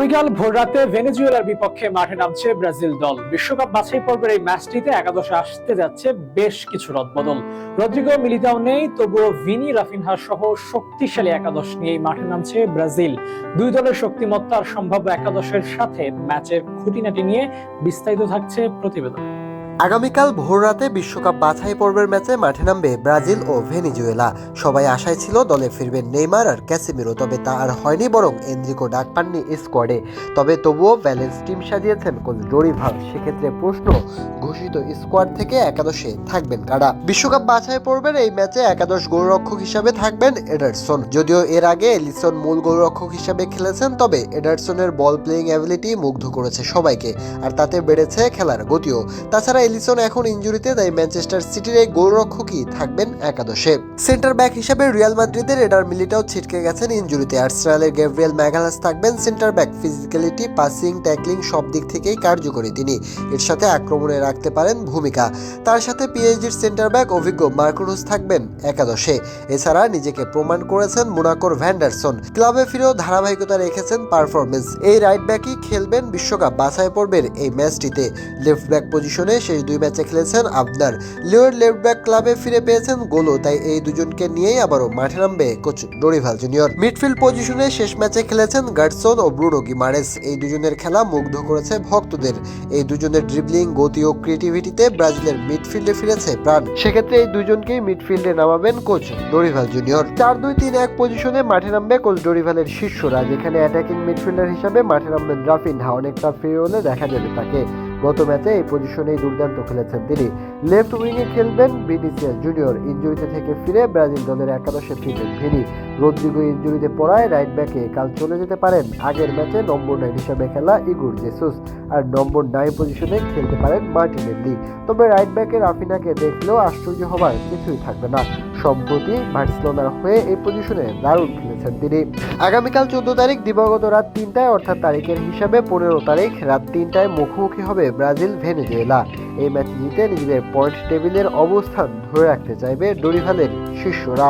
আগামীকাল ভোররাতে ভেনেজুয়েলার বিপক্ষে মাঠে নামছে ব্রাজিল দল। বিশ্বকাপ বাছাই পর্বের এই ম্যাচটিতে একাদশে আসতে যাচ্ছে বেশ কিছু রদবদল। রদ্রিগো মিলিতাও নেই, তবুও ভিনি রাফিনহা সহ শক্তিশালী একাদশ নিয়েই মাঠে নামছে ব্রাজিল। দুই দলের শক্তিমত্তা আর সম্ভাব্য একাদশের সাথে ম্যাচের খুঁটিনাটি নিয়ে বিস্তারিত থাকছে প্রতিবেদন। আগামীকাল ভোররাতে বিশ্বকাপ বাছাই পর্বের ম্যাচে মাঠে নামবে ব্রাজিল ও ভেনেজুয়েলা। সবাই আশায় ছিল দলে ফিরবেন নেইমার আর ক্যাসেমিরো, তবে তা আর হয়নি, বরং এনরিকো ডাক পাননি স্কোয়াডে। তবুও ব্যালেন্স টিম সাজিয়েছেন কোচ ডোরিভাল। সেক্ষেত্রে প্রশ্ন, ঘোষিত স্কোয়াড থেকে একাদশে থাকবেন কারা? বিশ্বকাপ বাছাই পর্বের এই ম্যাচে একাদশ গোলরক্ষক হিসাবে থাকবেন এডারসন। যদিও এর আগে এলিসন মূল গোলরক্ষক হিসাবে খেলেছেন, তবে এডারসনের বল প্লেইং অ্যাবিলিটি মুগ্ধ করেছে সবাইকে, আর তাতে বেড়েছে খেলার গতিও। তাছাড়া এলিসন এখন ইনজুরিতে, তাই ম্যানচেস্টার সিটির এই গোলরক্ষকই থাকবেন একাদশে। সেন্টার ব্যাক হিসেবে রিয়াল মাদ্রিদের এডার মিলিটাও ছিটকে গেছেন ইনজুরিতে। আর্সেনালের গ্যাব্রিয়েল ম্যাগালাস থাকবেন centre back. Physicality, passing, tackling সব দিক থেকেই কার্যকরী তিনি। এর সাথে আক্রমণে রাখতে পারেন ভূমিকা। তার সাথে পিএসজির সেন্টার ব্যাক অভিজ্ঞ মার্কুনুস থাকবেন একাদশে। এছাড়া নিজেকে প্রমাণ করেছেন মোনাকোর ভ্যান্ডারসন। ক্লাবে ফিরেও ধারাবাহিকতা রেখেছেন পারফরমেন্স। এই রাইট ব্যাকই খেলবেন বিশ্বকাপ বাছাই পর্বের এই ম্যাচটিতে। লেফট ব্যাক পজিশনে শেষ দুই ম্যাচে খেলেছেন আবনার। লিওর লেফট ব্যাক ক্লাবে ফিরে পেয়েছেন গোলও, তাই এই দুজনকে নিয়েই আবারও মাঠে নামবে কোচ ডোরিভাল জুনিয়র। মিডফিল্ড পজিশনে শেষ ম্যাচে খেলেছেন গার্ডসন ও ব্রুনো গিমারেস। এই দুজনের খেলা মুগ্ধ করেছে ভক্তদের। এই দুজনের ড্রিবলিং, গতি ও ক্রিয়েটিভিটিতে ব্রাজিলের মিডফিল্ডে ফিরেছে প্রাণ। সেক্ষেত্রে এই দুজনকেই মিডফিল্ডে নামাবেন কোচ ডোরিভাল জুনিয়র। 4-2-3-1 পজিশনে মাঠে নামবে কোচ ডোরিভালের শিষ্যরা, যেখানে অ্যাটাকিং মিডফিল্ডার হিসাবে মাঠে নামবেন রাফিনহা। অনেকটা ফিরে হলে দেখা যাবে তাকে। গত ম্যাচে এই পজিশনেই দুর্দান্ত খেলেছেন তিনি। লেফট উইংয়ে খেলবেন ভিনিসিয়াস জুনিয়র। ইনজুরিতে থেকে ফিরে ব্রাজিল দলের একাদশে ফিরবেন ভিনি। রদ্রিগো ইনজুরিতে পড়ায় রাইট ব্যাকে কাল চলে যেতে পারেন আগের ম্যাচে নম্বর 9 হিসেবে খেলা ইগুর জেসুস, আর নম্বর 9 পজিশনে খেলতে পারেন মার্টিনেল্লি। তবে রাইট ব্যাকে রাফিনাকে দেখলেও আশ্চর্য হবার কিছুই থাকবে না। সম্প্রতি বার্সেলোনার হয়ে এই পজিশনে দারুণ খেলেছেন তিনি। আগামীকাল 14 তারিখ দিবাগত রাত 3টায়, অর্থাৎ তারিখের হিসাবে 15 তারিখ রাত 3টায় মুখোমুখি হবে ব্রাজিল ভেনেজুয়েলা। এই ম্যাচ জিতে নিজেদের পয়েন্ট টেবিলের অবস্থান ধরে রাখতে চাইবে ডোরিভালের শিষ্যরা।